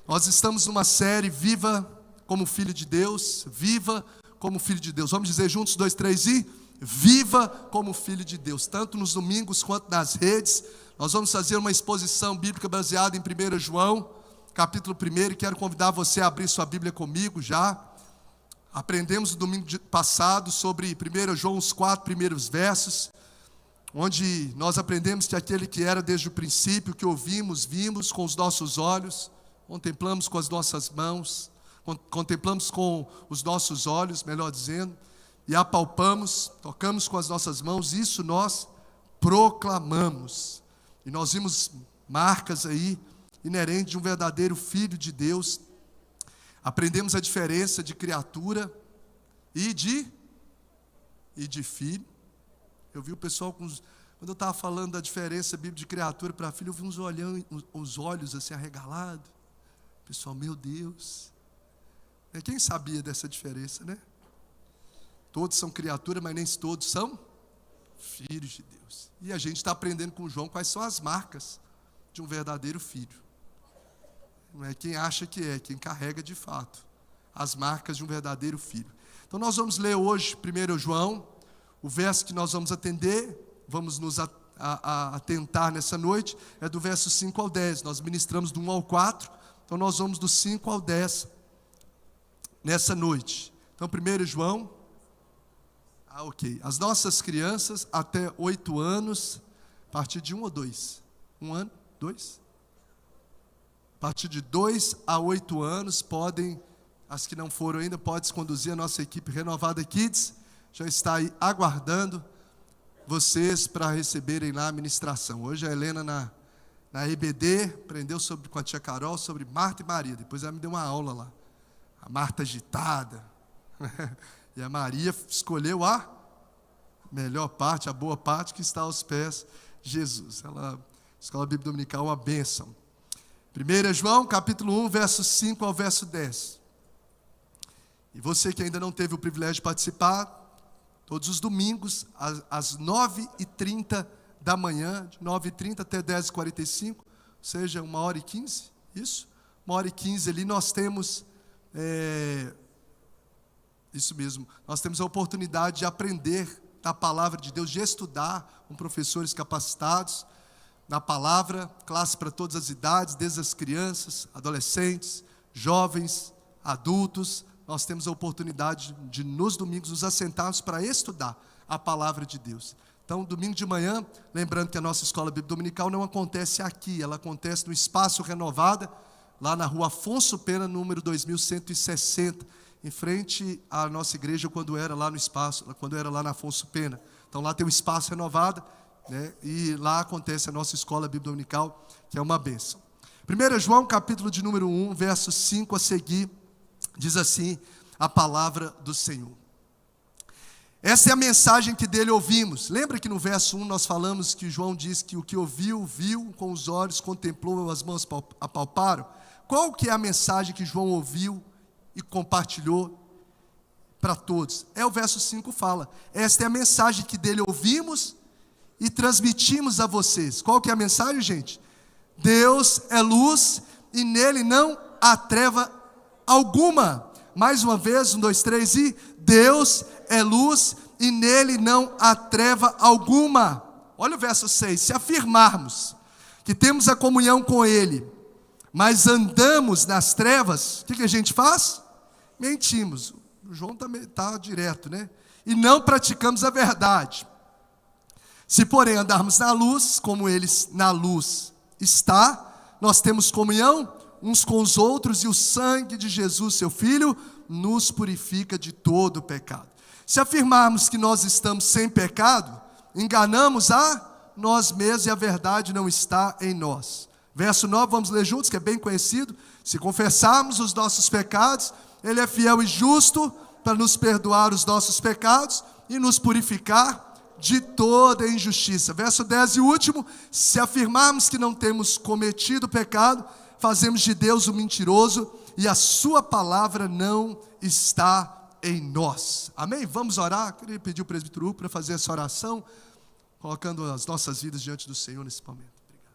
Nós estamos numa série Viva como Filho de Deus. Viva como Filho de Deus. Vamos dizer juntos, 2, 3 e... Viva como Filho de Deus. Tanto nos domingos quanto nas redes. Nós vamos fazer uma exposição bíblica baseada em 1 João, capítulo 1. E quero convidar você a abrir sua Bíblia comigo já. Aprendemos no domingo passado sobre 1 João, os 4 primeiros versos, onde nós aprendemos que aquele que era desde o princípio, que ouvimos, vimos com os nossos olhos, contemplamos com as nossas mãos, contemplamos com os nossos olhos, melhor dizendo, e apalpamos, tocamos com as nossas mãos, isso nós proclamamos. E nós vimos marcas aí, inerentes de um verdadeiro Filho de Deus. Aprendemos a diferença de criatura e de filho. Eu vi o pessoal, quando eu estava falando da diferença bíblica de criatura para filho, eu vi uns olhos assim arregalados. Pessoal, meu Deus. Quem sabia dessa diferença, né? Todos são criaturas, mas nem todos são filhos de Deus. E a gente está aprendendo com João quais são as marcas de um verdadeiro filho. Não é quem acha que é, quem carrega de fato as marcas de um verdadeiro filho. Então nós vamos ler hoje 1 João, o verso que nós vamos atender, vamos nos atentar nessa noite, é do verso 5 ao 10. Nós ministramos do 1 ao 4, então nós vamos do 5 ao 10 nessa noite. Então 1 João, ok. As nossas crianças até 8 anos, a partir de 1 ou 2? 1 ano? 2? A partir de 2 a 8 anos, podem, as que não foram ainda, podem se conduzir a nossa equipe Renovada Kids, já está aí aguardando vocês para receberem lá a ministração. Hoje a Helena na EBD aprendeu com a tia Carol sobre Marta e Maria, depois ela me deu uma aula lá. A Marta agitada, e a Maria escolheu a melhor parte, a boa parte, que está aos pés de Jesus. A Escola Bíblica Dominical é uma bênção. 1 João, capítulo 1, verso 5 ao verso 10. E você que ainda não teve o privilégio de participar, todos os domingos, às 9h30 da manhã, de 9h30 até 10h45, ou seja, 1h15, isso? 1h15 ali, nós temos, isso mesmo, nós temos a oportunidade de aprender da palavra de Deus, de estudar com professores capacitados, na palavra, classe para todas as idades, desde as crianças, adolescentes, jovens, adultos. Nós temos a oportunidade de, nos domingos, nos assentarmos para estudar a palavra de Deus. Então, domingo de manhã, lembrando que a nossa Escola Bíblica Dominical não acontece aqui, ela acontece no Espaço Renovada, lá na rua Afonso Pena, número 2160, em frente à nossa igreja, quando era lá no espaço, quando era lá na Afonso Pena. Então, lá tem o Espaço Renovada, né? E lá acontece a nossa Escola Bíblica Dominical, que é uma bênção. 1 João, capítulo de número 1, verso 5 a seguir, diz assim a palavra do Senhor. Essa é a mensagem que dele ouvimos. Lembra que no verso 1 nós falamos que João diz que o que ouviu, viu com os olhos, contemplou, as mãos apalparam? Qual que é a mensagem que João ouviu e compartilhou para todos? O verso 5 fala, esta é a mensagem que dele ouvimos e transmitimos a vocês. Qual que é a mensagem, gente? Deus é luz e nele não há treva alguma. Mais uma vez, 1, 2, 3 e... Deus é luz e nele não há treva alguma. Olha o verso 6. Se afirmarmos que temos a comunhão com ele, mas andamos nas trevas, o que a gente faz? Mentimos. O João está direto, né? E não praticamos a verdade. Se, porém, andarmos na luz, como ele na luz está, nós temos comunhão uns com os outros, e o sangue de Jesus, seu Filho, nos purifica de todo o pecado. Se afirmarmos que nós estamos sem pecado, enganamos a nós mesmos e a verdade não está em nós. Verso 9, vamos ler juntos, que é bem conhecido. Se confessarmos os nossos pecados, ele é fiel e justo para nos perdoar os nossos pecados e nos purificar de toda injustiça. Verso 10 e último, se afirmarmos que não temos cometido pecado, fazemos de Deus um mentiroso e a sua palavra não está em nós. Amém? Vamos orar. Queria pedir o presbítero Hugo para fazer essa oração, colocando as nossas vidas diante do Senhor nesse momento. Obrigado.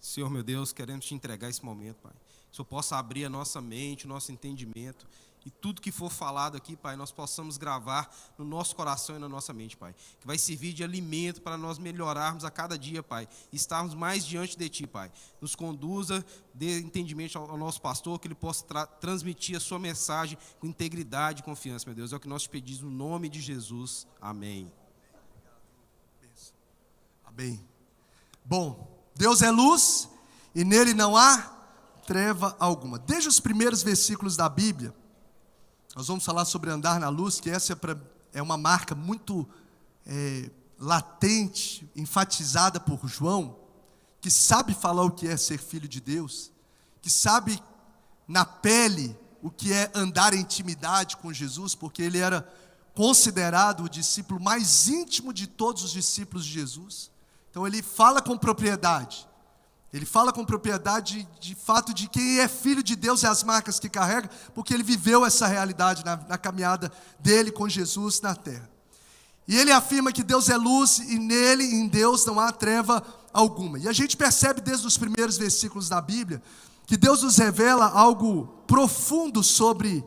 Senhor meu Deus, queremos te entregar esse momento, Pai. o Senhor possa abrir a nossa mente, o nosso entendimento, e tudo que for falado aqui, Pai, nós possamos gravar no nosso coração e na nossa mente, Pai. Que vai servir de alimento para nós melhorarmos a cada dia, Pai. E estarmos mais diante de Ti, Pai. Nos conduza, dê entendimento ao nosso pastor, que ele possa transmitir a sua mensagem com integridade e confiança, meu Deus. É o que nós te pedimos no nome de Jesus. Amém. Amém. Bom, Deus é luz e nele não há treva alguma. Desde os primeiros versículos da Bíblia, nós vamos falar sobre andar na luz, que essa é uma marca muito latente, enfatizada por João, que sabe falar o que é ser filho de Deus, que sabe na pele o que é andar em intimidade com Jesus, porque ele era considerado o discípulo mais íntimo de todos os discípulos de Jesus. Então ele fala com propriedade. Ele fala com propriedade de fato de quem é filho de Deus e as marcas que carrega, porque ele viveu essa realidade na caminhada dele com Jesus na terra. E ele afirma que Deus é luz e nele, em Deus, não há treva alguma. E a gente percebe desde os primeiros versículos da Bíblia que Deus nos revela algo profundo sobre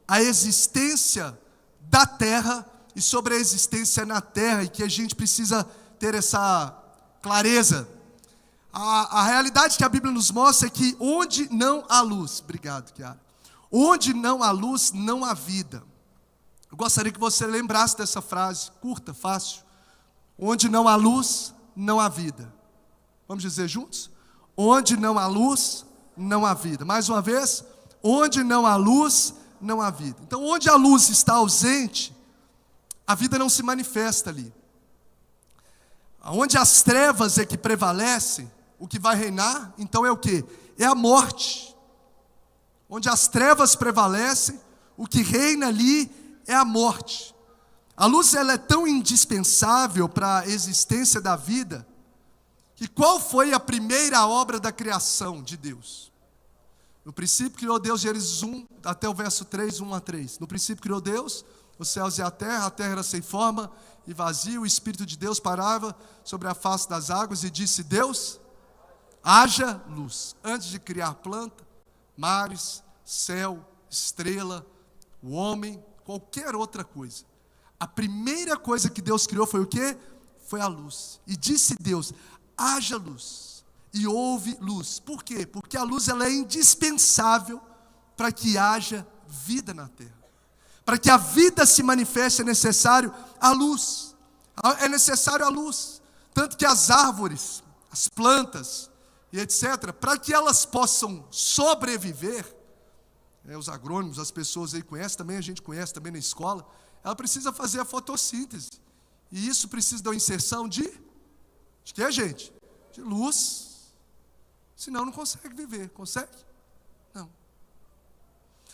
a existência da terra e sobre a existência na terra, e que a gente precisa ter essa clareza. A realidade que a Bíblia nos mostra é que onde não há luz, obrigado, Kiara, onde não há luz, não há vida. Eu gostaria que você lembrasse dessa frase, curta, fácil. Onde não há luz, não há vida. Vamos dizer juntos? Onde não há luz, não há vida. Mais uma vez, onde não há luz, não há vida. Então, onde a luz está ausente, a vida não se manifesta ali. Onde as trevas é que prevalecem, o que vai reinar, então é o quê? É a morte. Onde as trevas prevalecem, o que reina ali é a morte. A luz, ela é tão indispensável para a existência da vida, que qual foi a primeira obra da criação de Deus? No princípio criou Deus, Gênesis 1, até o verso 3, 1 a 3. No princípio criou Deus os céus e a terra era sem forma e vazia, o Espírito de Deus parava sobre a face das águas e disse Deus, haja luz. Antes de criar planta, mares, céu, estrela, o homem, qualquer outra coisa. A primeira coisa que Deus criou foi o quê? Foi a luz. E disse Deus, haja luz. E houve luz. Por quê? Porque a luz, ela é indispensável para que haja vida na terra. Para que a vida se manifeste é necessário a luz. É necessário a luz. Tanto que as árvores, as plantas e etc., para que elas possam sobreviver, os agrônomos, as pessoas aí conhecem, também a gente conhece também na escola, ela precisa fazer a fotossíntese. E isso precisa da inserção de quê, gente? De luz. Senão não consegue viver. Consegue? Não.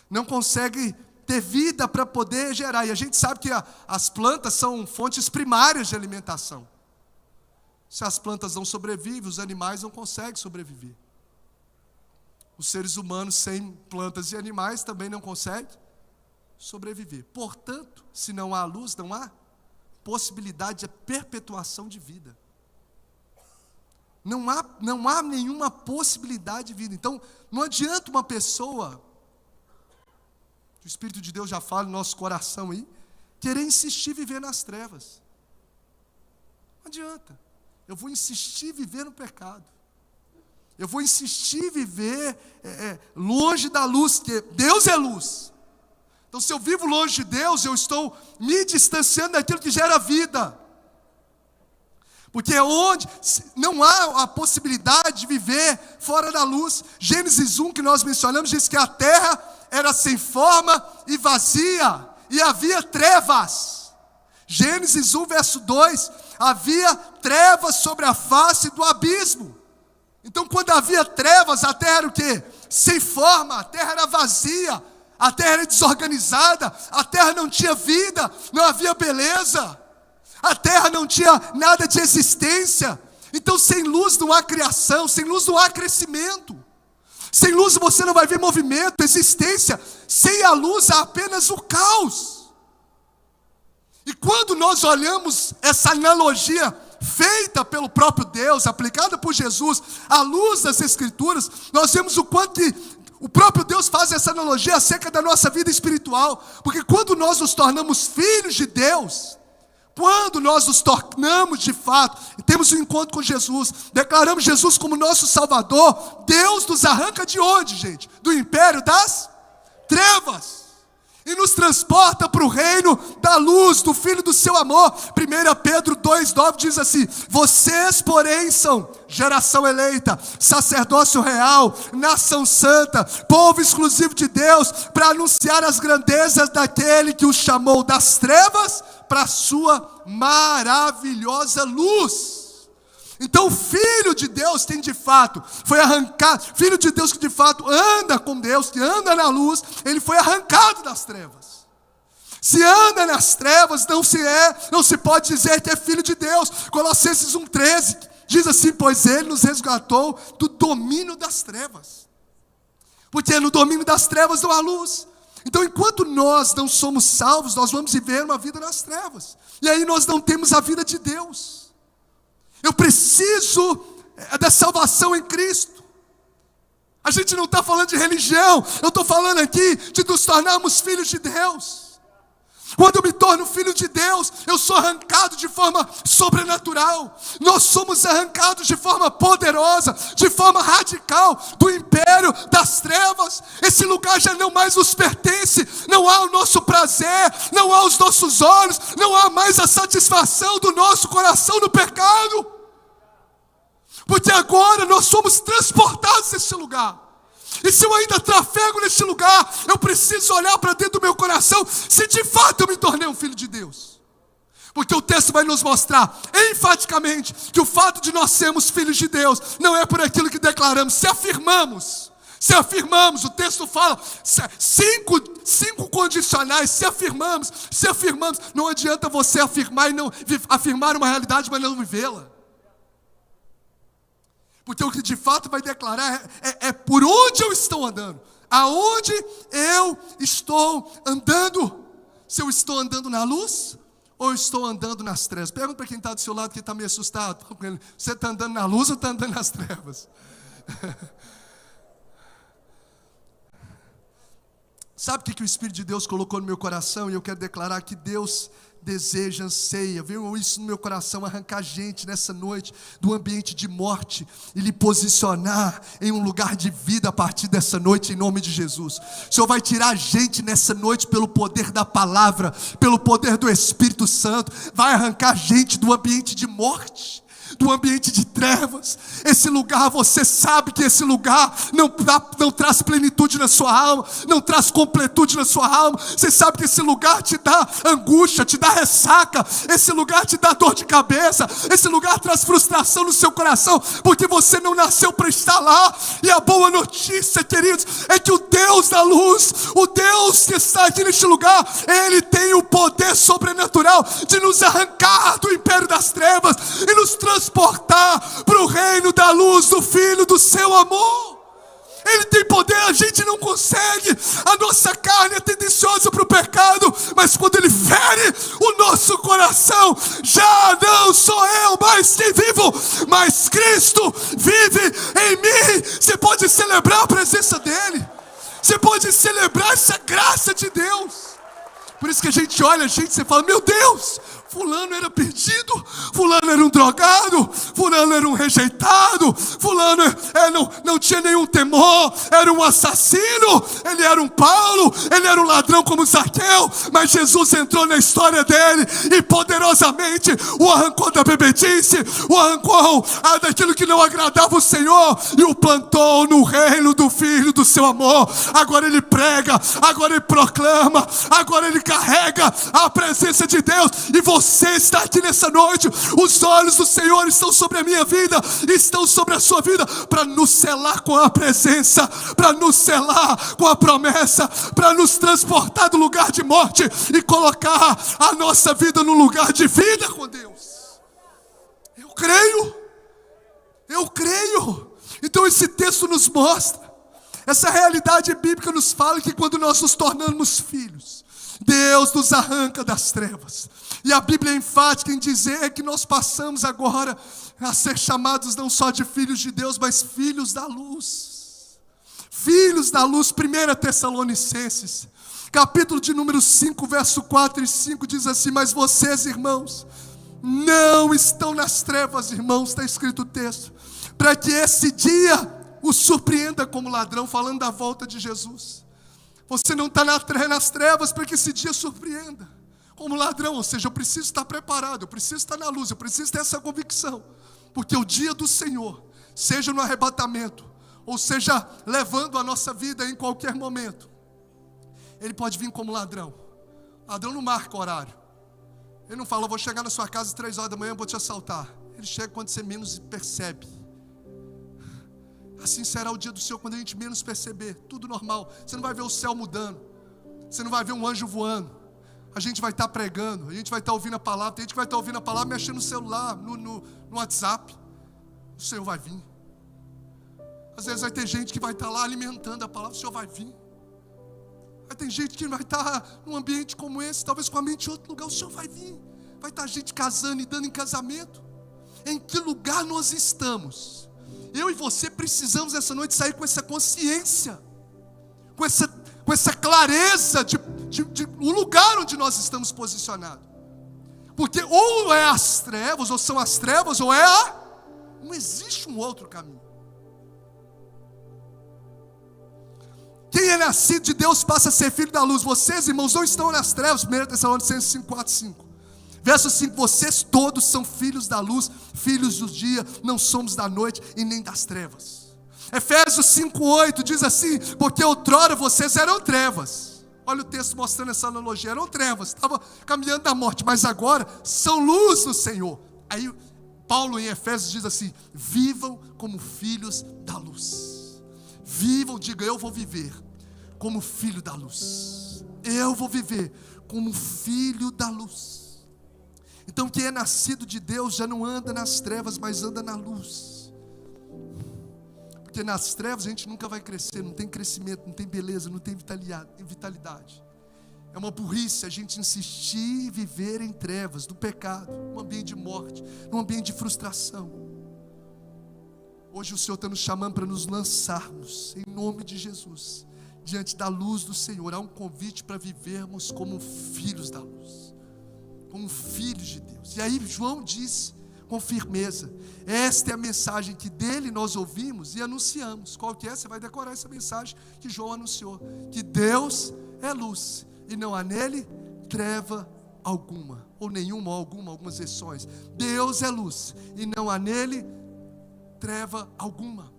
Não consegue ter vida para poder gerar. E a gente sabe que as plantas são fontes primárias de alimentação. Se as plantas não sobrevivem, os animais não conseguem sobreviver. Os seres humanos sem plantas e animais também não conseguem sobreviver. Portanto, se não há luz, não há possibilidade de perpetuação de vida. Não há nenhuma possibilidade de vida. Então, não adianta uma pessoa, o Espírito de Deus já fala no nosso coração aí, querer insistir em viver nas trevas. Não adianta. Eu vou insistir em viver no pecado. Eu vou insistir em viver longe da luz, porque Deus é luz. Então, se eu vivo longe de Deus, eu estou me distanciando daquilo que gera vida. Porque é onde não há a possibilidade de viver fora da luz. Gênesis 1, que nós mencionamos, diz que a terra era sem forma e vazia, e havia trevas. Gênesis 1, verso 2, havia trevas sobre a face do abismo. Então, quando havia trevas, a terra era o quê? Sem forma, a terra era vazia, a terra era desorganizada, a terra não tinha vida, não havia beleza, a terra não tinha nada de existência. Então, sem luz não há criação, sem luz não há crescimento. Sem luz você não vai ver movimento, existência. Sem a luz há apenas o caos. E quando nós olhamos essa analogia feita pelo próprio Deus, aplicada por Jesus, à luz das Escrituras, nós vemos o quanto que O próprio Deus faz essa analogia acerca da nossa vida espiritual, porque quando nós nos tornamos filhos de Deus, quando nós nos tornamos de fato, e temos um encontro com Jesus, declaramos Jesus como nosso Salvador, Deus nos arranca de onde, gente? Do império das trevas, e nos transporta para o reino da luz, do Filho do seu amor. 1 Pedro 2,9 diz assim: vocês, porém, são geração eleita, sacerdócio real, nação santa, povo exclusivo de Deus, para anunciar as grandezas daquele que os chamou das trevas para a sua maravilhosa luz. Então o Filho de Deus tem de fato, foi arrancado, Filho de Deus que de fato anda com Deus, que anda na luz, ele foi arrancado das trevas. Se anda nas trevas, não se pode dizer que é filho de Deus. Colossenses 1,13 diz assim: pois ele nos resgatou do domínio das trevas, porque no domínio das trevas não há luz. Então enquanto nós não somos salvos, nós vamos viver uma vida nas trevas, e aí nós não temos a vida de Deus. Eu preciso da salvação em Cristo. A gente não está falando de religião, eu estou falando aqui de nos tornarmos filhos de Deus. Quando eu me torno filho de Deus, eu sou arrancado de forma sobrenatural. Nós somos arrancados de forma poderosa, de forma radical, do império das trevas. Esse lugar já não mais nos pertence. Não há o nosso prazer, não há os nossos olhos, não há mais a satisfação do nosso coração no pecado. Porque agora nós somos transportados nesse lugar. E se eu ainda trafego nesse lugar, eu preciso olhar para dentro do meu coração se de fato eu me tornei um filho de Deus. Porque o texto vai nos mostrar enfaticamente que o fato de nós sermos filhos de Deus não é por aquilo que declaramos. Se afirmamos, o texto fala cinco condicionais. Se afirmamos, não adianta você afirmar uma realidade, mas não vivê-la. Porque o que de fato vai declarar é por onde eu estou andando. Aonde eu estou andando. Se eu estou andando na luz ou eu estou andando nas trevas. Pergunta para quem está do seu lado, que está meio assustado. Você está andando na luz ou está andando nas trevas? Sabe o que o Espírito de Deus colocou no meu coração? E eu quero declarar que Deus deseja, anseia, viu isso no meu coração, arrancar gente nessa noite do ambiente de morte e lhe posicionar em um lugar de vida a partir dessa noite, em nome de Jesus. O Senhor vai tirar gente nessa noite pelo poder da palavra, pelo poder do Espírito Santo, vai arrancar gente do ambiente de morte, do ambiente de trevas. Esse lugar, você sabe que esse lugar não traz plenitude na sua alma, não traz completude na sua alma. Você sabe que esse lugar te dá angústia, te dá ressaca, esse lugar te dá dor de cabeça, esse lugar traz frustração no seu coração, porque você não nasceu para estar lá. E a boa notícia, queridos, é que o Deus da luz, o Deus que está aqui neste lugar, Ele tem o poder sobrenatural de nos arrancar do império das trevas e nos transportar para o reino da luz do Filho do seu amor. Ele tem poder, a gente não consegue. A nossa carne é tendenciosa para o pecado, mas quando Ele fere o nosso coração, já não sou eu mais quem vivo, mas Cristo vive em mim. Você pode celebrar a presença dEle, você pode celebrar essa graça de Deus. Por isso que a gente olha, você fala: meu Deus, fulano era perdido, fulano era um drogado, fulano era um rejeitado, fulano não tinha nenhum temor, era um assassino, ele era um Paulo, ele era um ladrão como Zaqueu, mas Jesus entrou na história dele e poderosamente o arrancou da bebedice, o arrancou daquilo que não agradava o Senhor e o plantou no reino do Filho do seu amor. Agora ele prega, agora ele proclama, agora ele carrega a presença de Deus. E você está aqui nessa noite, os olhos do Senhor estão sobre a minha vida, estão sobre a sua vida, para nos selar com a presença, para nos selar com a promessa, para nos transportar do lugar de morte e colocar a nossa vida no lugar de vida com Deus. Eu creio. Então esse texto nos mostra, essa realidade bíblica nos fala que quando nós nos tornamos filhos, Deus nos arranca das trevas. E a Bíblia é enfática em dizer que nós passamos agora a ser chamados não só de filhos de Deus, mas filhos da luz. filhos da luz. 1 Tessalonicenses, capítulo de número 5, verso 4 e 5, diz assim: mas vocês, irmãos, não estão nas trevas, irmãos, está escrito o texto, para que esse dia os surpreenda como ladrão, falando da volta de Jesus. Você não está nas trevas para que esse dia surpreenda como ladrão, ou seja, eu preciso estar preparado, eu preciso estar na luz, eu preciso ter essa convicção, porque o dia do Senhor, seja no arrebatamento, ou seja, levando a nossa vida em qualquer momento, Ele pode vir como ladrão. Ladrão não marca horário. Ele não fala: eu vou chegar na sua casa às 3 horas da manhã, eu vou te assaltar. Ele chega quando você menos percebe. Assim será o dia do Senhor, quando a gente menos perceber. Tudo normal. Você não vai ver o céu mudando, você não vai ver um anjo voando. A gente vai estar pregando, a gente vai estar ouvindo a palavra. Tem gente que vai estar ouvindo a palavra mexendo no celular, no WhatsApp. O Senhor vai vir. Às vezes vai ter gente que vai estar lá alimentando a palavra. O Senhor vai vir. Vai ter gente que vai estar num ambiente como esse, talvez com a mente em outro lugar. O Senhor vai vir. Vai estar gente casando e dando em casamento. Em que lugar nós estamos? Eu e você precisamos essa noite sair com essa consciência, com essa clareza de o lugar onde nós estamos posicionados. Porque ou é as trevas, ou são as trevas, ou não existe um outro caminho. Quem é nascido de Deus passa a ser filho da luz. Vocês, irmãos, não estão nas trevas. 1 Tessalonicenses 5, 4, 5. Verso 5, vocês todos são filhos da luz, filhos do dia, não somos da noite e nem das trevas. Efésios 5, 8 diz assim: porque outrora vocês eram trevas. Olha o texto mostrando essa analogia, eram trevas, estavam caminhando da morte, mas agora são luz no Senhor. Aí Paulo em Efésios diz assim: vivam como filhos da luz. Vivam, diga: eu vou viver como filho da luz. Eu vou viver como filho da luz. Então quem é nascido de Deus já não anda nas trevas, mas anda na luz. Porque nas trevas a gente nunca vai crescer, não tem crescimento, não tem beleza, não tem vitalidade. É uma burrice a gente insistir em viver em trevas, do pecado, num ambiente de morte, num ambiente de frustração. Hoje o Senhor está nos chamando para nos lançarmos, em nome de Jesus, diante da luz do Senhor. Há um convite para vivermos como filhos da luz, como filhos de Deus. E aí João disse com firmeza: esta é a mensagem que dele nós ouvimos e anunciamos. Qual que é? Você vai decorar essa mensagem que João anunciou: que Deus é luz e não há nele treva alguma, ou nenhuma, ou algumas versões. Deus é luz e não há nele treva alguma.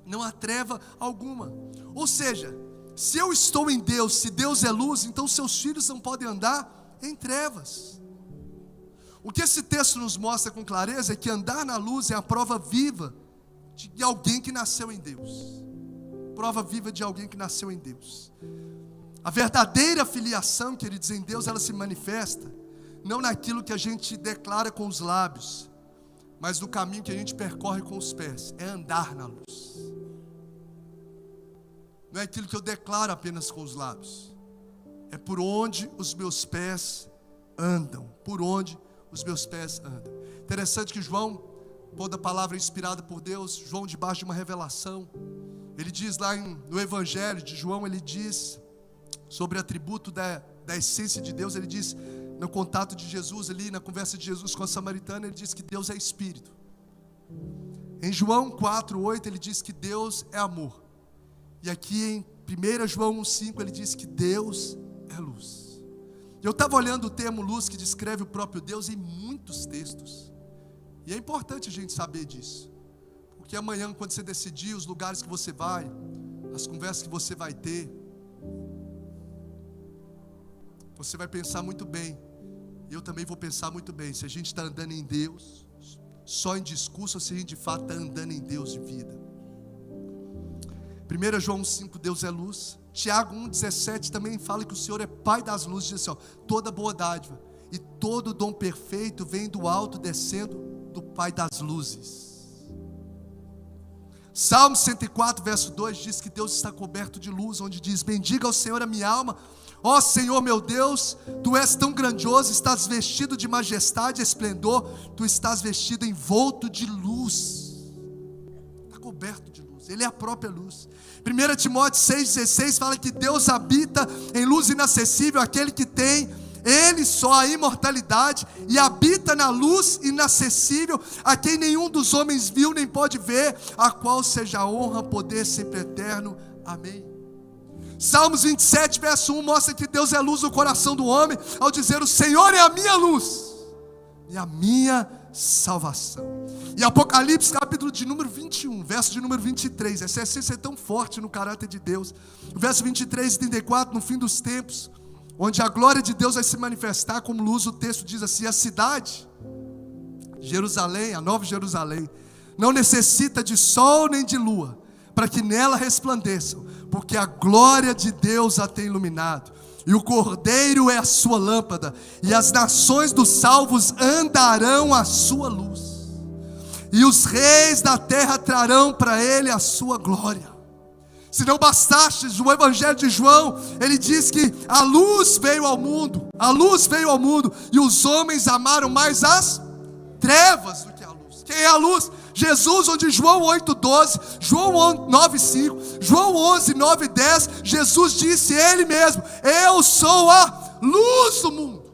Não há treva alguma. Ou seja, se eu estou em Deus, se Deus é luz, então seus filhos não podem andar em trevas. O que esse texto nos mostra com clareza é que andar na luz é a prova viva de alguém que nasceu em Deus. Prova viva de alguém que nasceu em Deus. A verdadeira filiação, queridos, em Deus, ela se manifesta não naquilo que a gente declara com os lábios, mas no caminho que a gente percorre com os pés. É andar na luz. Não é aquilo que eu declaro apenas com os lábios, é por onde os meus pés andam. Por onde os meus pés andam. Interessante que João, toda palavra inspirada por Deus, João debaixo de uma revelação, ele diz lá no Evangelho de João, ele diz sobre o atributo da essência de Deus. Ele diz, no contato de Jesus ali, na conversa de Jesus com a samaritana, ele diz que Deus é Espírito. Em João 4, 8 ele diz que Deus é amor. E aqui em 1 João 1,5 ele diz que Deus é luz. Eu estava olhando o termo luz que descreve o próprio Deus em muitos textos. E é importante a gente saber disso. Porque amanhã, quando você decidir os lugares que você vai, as conversas que você vai ter, você vai pensar muito bem. E eu também vou pensar muito bem. Se a gente está andando em Deus, só em discurso, ou se a gente de fato está andando em Deus de vida. 1 João 5, Deus é luz. Tiago 1,17 também fala que o Senhor é Pai das luzes. Diz assim, ó, toda boa dádiva e todo dom perfeito vem do alto, descendo do Pai das luzes. Salmo 104, verso 2 diz que Deus está coberto de luz, onde diz: bendiga ao Senhor a minha alma. Ó Senhor meu Deus, Tu és tão grandioso, estás vestido de majestade e esplendor, Tu estás vestido envolto de luz. Está coberto de luz. Deus. Ele é a própria luz. 1 Timóteo 6,16 fala que Deus habita em luz inacessível, aquele que tem Ele só a imortalidade, e habita na luz inacessível, a quem nenhum dos homens viu nem pode ver, a qual seja a honra, poder sempre eterno. Amém. Salmos 27, verso 1 mostra que Deus é a luz do coração do homem, ao dizer: o Senhor é a minha luz e a minha salvação. E Apocalipse, capítulo de número 21, verso de número 23, essa essência é tão forte no caráter de Deus. O verso 23 e 34, no fim dos tempos, onde a glória de Deus vai se manifestar como luz, o texto diz assim: a cidade, Jerusalém, a nova Jerusalém, não necessita de sol nem de lua, para que nela resplandeçam, porque a glória de Deus a tem iluminado, e o Cordeiro é a sua lâmpada, e as nações dos salvos andarão à sua luz, e os reis da terra trarão para ele a sua glória. Se não bastasse, o Evangelho de João, ele diz que a luz veio ao mundo, e os homens amaram mais as trevas do que a luz. Quem é a luz? Jesus, onde João 8,12, João 9,5, João 11, 9 e 10, Jesus disse Ele mesmo: eu sou a luz do mundo.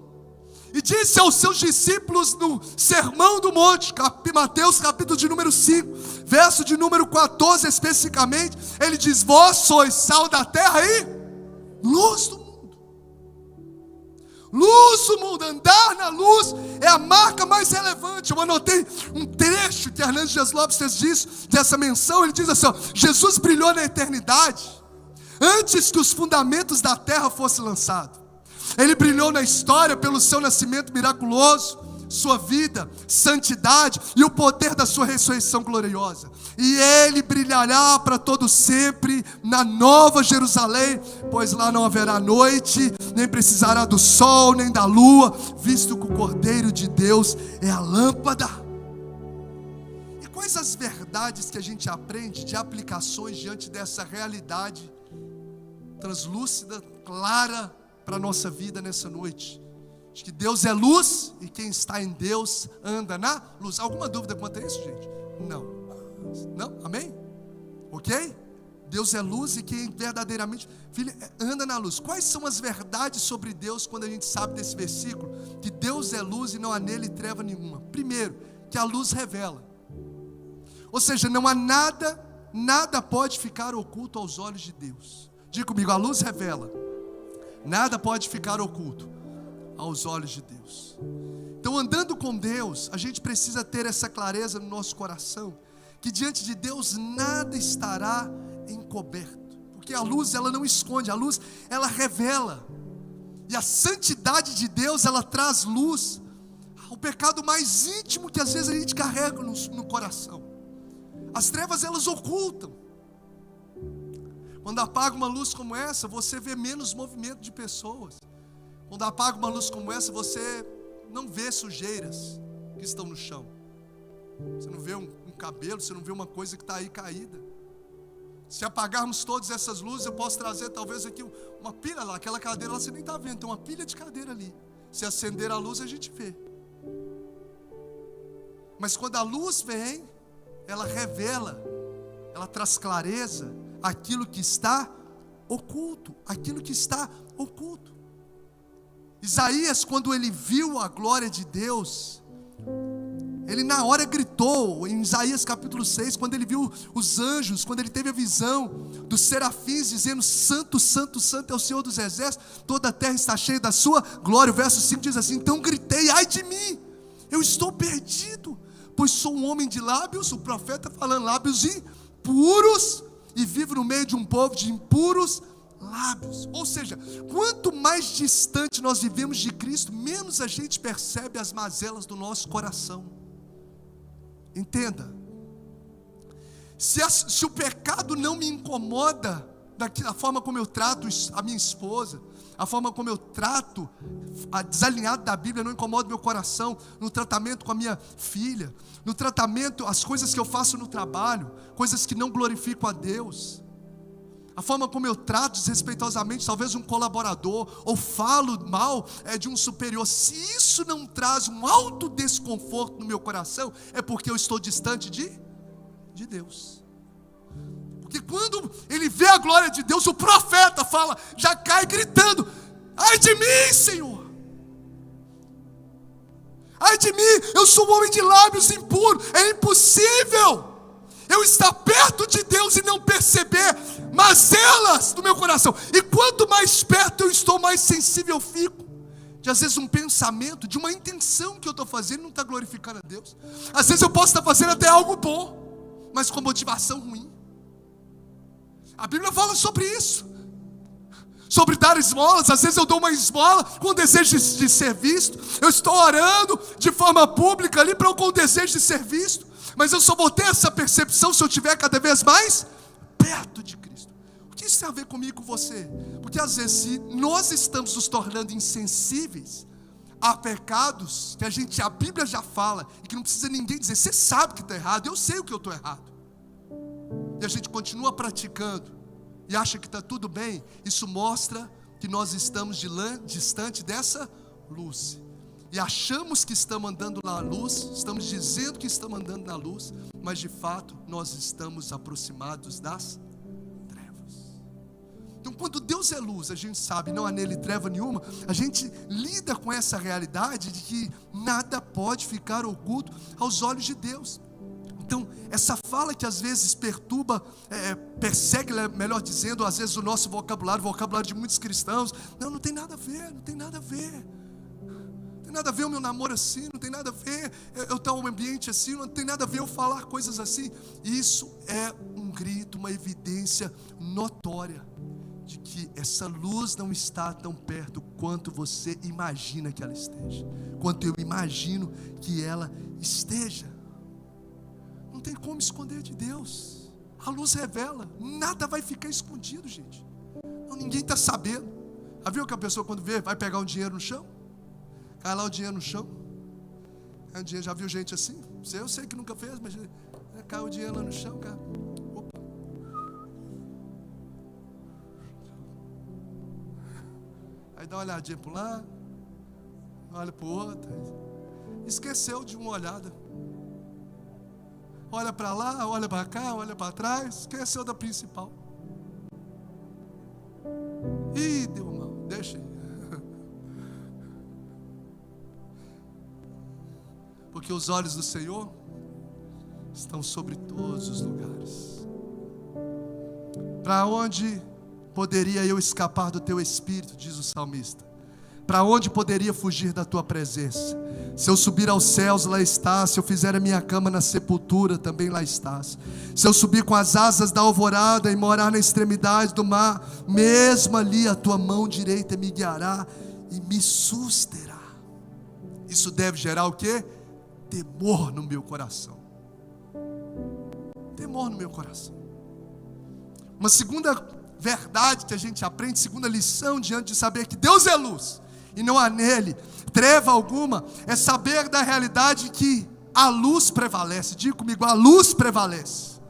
E disse aos seus discípulos no Sermão do Monte, Mateus capítulo de número 5, verso de número 14 especificamente, ele diz: vós sois sal da terra e luz do mundo. Luz do mundo, andar na luz é a marca mais relevante. Eu anotei um trecho que Hernandes Dias Lopes disse dessa menção. Ele diz assim: ó, Jesus brilhou na eternidade antes que os fundamentos da terra fossem lançados. Ele brilhou na história pelo seu nascimento miraculoso, sua vida, santidade e o poder da sua ressurreição gloriosa. E ele brilhará para todo sempre na nova Jerusalém, pois lá não haverá noite, nem precisará do sol, nem da lua, visto que o Cordeiro de Deus é a lâmpada. E quais as verdades que a gente aprende de aplicações diante dessa realidade translúcida, clara para a nossa vida nessa noite? De que Deus é luz e quem está em Deus anda na luz. Alguma dúvida quanto a isso, gente? Não? Amém? Ok? Deus é luz e quem verdadeiramente anda na luz. Quais são as verdades sobre Deus quando a gente sabe desse versículo? Que Deus é luz e não há nele treva nenhuma. Primeiro, que a luz revela. Ou seja, não há nada pode ficar oculto aos olhos de Deus. Diga comigo: a luz revela. Nada pode ficar oculto aos olhos de Deus. Então, andando com Deus, a gente precisa ter essa clareza no nosso coração, que diante de Deus nada estará encoberto, porque a luz, ela não esconde, a luz, ela revela. E a santidade de Deus, ela traz luz ao pecado mais íntimo que às vezes a gente carrega no coração. As trevas, elas ocultam. Quando apaga uma luz como essa, você vê menos movimento de pessoas. Quando apaga uma luz como essa, você não vê sujeiras que estão no chão. Você não vê um cabelo, você não vê uma coisa que está aí caída. Se apagarmos todas essas luzes, eu posso trazer talvez aqui uma pilha lá, aquela cadeira lá você nem está vendo, tem uma pilha de cadeira ali. Se acender a luz, a gente vê. Mas quando a luz vem, ela revela, ela traz clareza aquilo que está oculto, Isaías, quando ele viu a glória de Deus, ele na hora gritou, em Isaías capítulo 6, quando ele viu os anjos, quando ele teve a visão dos serafins dizendo: santo, santo, santo é o Senhor dos exércitos, toda a terra está cheia da sua glória. O verso 5 diz assim: então gritei: ai de mim, eu estou perdido, pois sou um homem de lábios, o profeta falando, lábios impuros, e vivo no meio de um povo de impuros lábios. Ou seja, quanto mais distante nós vivemos de Cristo, menos a gente percebe as mazelas do nosso coração. Entenda, se o pecado não me incomoda, da forma como eu trato a minha esposa, a forma como eu trato a desalinhado da Bíblia, não incomoda meu coração, no tratamento com a minha filha, no tratamento, as coisas que eu faço no trabalho, coisas que não glorificam a Deus, a forma como eu trato desrespeitosamente talvez um colaborador, ou falo mal de um superior, se isso não traz um alto desconforto no meu coração, é porque eu estou distante de Deus. Porque quando ele vê a glória de Deus, o profeta fala, já cai gritando: ai de mim, Senhor! Ai de mim, eu sou um homem de lábios impuros. É impossível eu estar perto de Deus e não perceber mazelas do meu coração. E quanto mais perto eu estou, mais sensível eu fico. De às vezes um pensamento, de uma intenção que eu estou fazendo, não está glorificando a Deus. Às vezes eu posso estar fazendo até algo bom, mas com motivação ruim. A Bíblia fala sobre isso, sobre dar esmolas. Às vezes eu dou uma esmola com desejo de ser visto. Eu estou orando de forma pública ali com o desejo de ser visto. Mas eu só vou ter essa percepção se eu estiver cada vez mais perto de Cristo. O que isso tem a ver comigo e com você? Porque às vezes, se nós estamos nos tornando insensíveis a pecados que a Bíblia já fala, e que não precisa ninguém dizer, você sabe que está errado, eu sei o que eu estou errado, e a gente continua praticando e acha que está tudo bem, isso mostra que nós estamos distante dessa luz. E achamos que estamos andando na luz, estamos dizendo que estamos andando na luz, mas de fato nós estamos aproximados das trevas. Então, quando Deus é luz, a gente sabe, não há nele treva nenhuma, a gente lida com essa realidade de que nada pode ficar oculto aos olhos de Deus. Então, essa fala que às vezes perturba, persegue, melhor dizendo, às vezes o nosso vocabulário, o vocabulário de muitos cristãos, não tem nada a ver, não tem nada a ver. Não tem nada a ver o meu namoro assim, não tem nada a ver eu estar em um ambiente assim, não tem nada a ver eu falar coisas assim. Isso é um grito, uma evidência notória de que essa luz não está tão perto quanto você imagina que ela esteja, quanto eu imagino que ela esteja. Não tem como esconder de Deus. A luz revela, nada vai ficar escondido, gente. Ninguém está sabendo. Já viu que a pessoa quando vê, vai pegar um dinheiro no chão? Cai lá o dinheiro no chão. Já viu gente assim? Eu sei que nunca fez, mas cai o dinheiro lá no chão, cara. Opa. Aí dá uma olhadinha para um lado, olha para o outro. Esqueceu de uma olhada. Olha para lá, olha para cá, olha para trás. Esqueceu da principal. Ih, deu mal, deixa aí. Porque os olhos do Senhor estão sobre todos os lugares. Para onde poderia eu escapar do teu espírito, diz o salmista? Para onde poderia fugir da tua presença? Se eu subir aos céus, lá estás. Se eu fizer a minha cama na sepultura, também lá estás. Se eu subir com as asas da alvorada e morar na extremidade do mar, mesmo ali a tua mão direita me guiará e me susterá. Isso deve gerar o quê? Temor no meu coração. Temor no meu coração. Uma segunda verdade que a gente aprende, segunda lição diante de saber que Deus é luz e não há nele treva alguma, é saber da realidade que a luz prevalece. Diga comigo, a luz prevalece.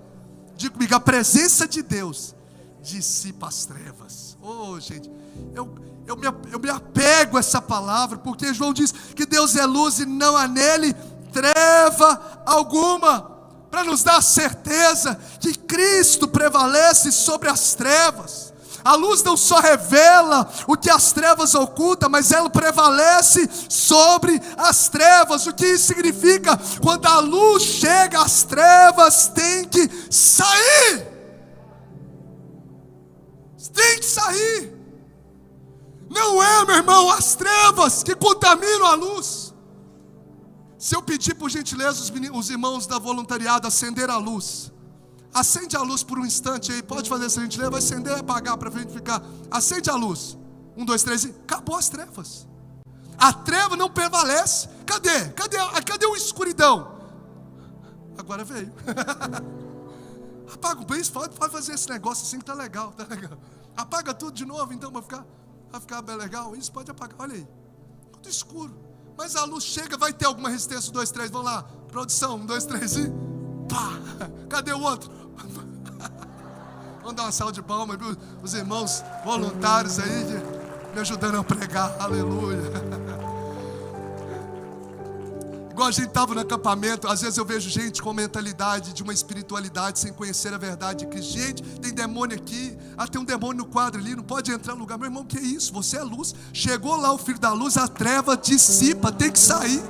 Diga comigo, a presença de Deus dissipa as trevas. Oh, gente, eu me apego a essa palavra, porque João diz que Deus é luz e não há nele treva alguma, para nos dar a certeza que Cristo prevalece sobre as trevas. A luz não só revela o que as trevas ocultam, mas ela prevalece sobre as trevas. O que isso significa? Quando a luz chega, as trevas têm que sair. Tem que sair. Não é, meu irmão, as trevas que contaminam a luz. Se eu pedir por gentileza os irmãos da voluntariado acender a luz, acende a luz por um instante aí, pode fazer essa gentileza, vai acender e apagar para verificar. Acende a luz, 1, 2, 3 e acabou as trevas. A treva não prevalece. Cadê a escuridão? Agora veio. Apaga o bem, pode fazer esse negócio assim que tá legal. Apaga tudo de novo então, vai ficar bem legal. Isso pode apagar, olha aí, tudo escuro. Mas a luz chega, vai ter alguma resistência? 1, 2, 3, vamos lá, produção, 1, 2, 3 e pá, cadê o outro? Vamos dar uma salva de palmas, viu? Os irmãos voluntários aí me ajudando a pregar, aleluia. Igual a gente estava no acampamento, às vezes eu vejo gente com mentalidade de uma espiritualidade sem conhecer a verdade de Cristo. Gente, tem demônio aqui, tem um demônio no quadro ali, não pode entrar no lugar. Meu irmão, que é isso? Você é luz. Chegou lá o filho da luz, a treva dissipa, tem que sair.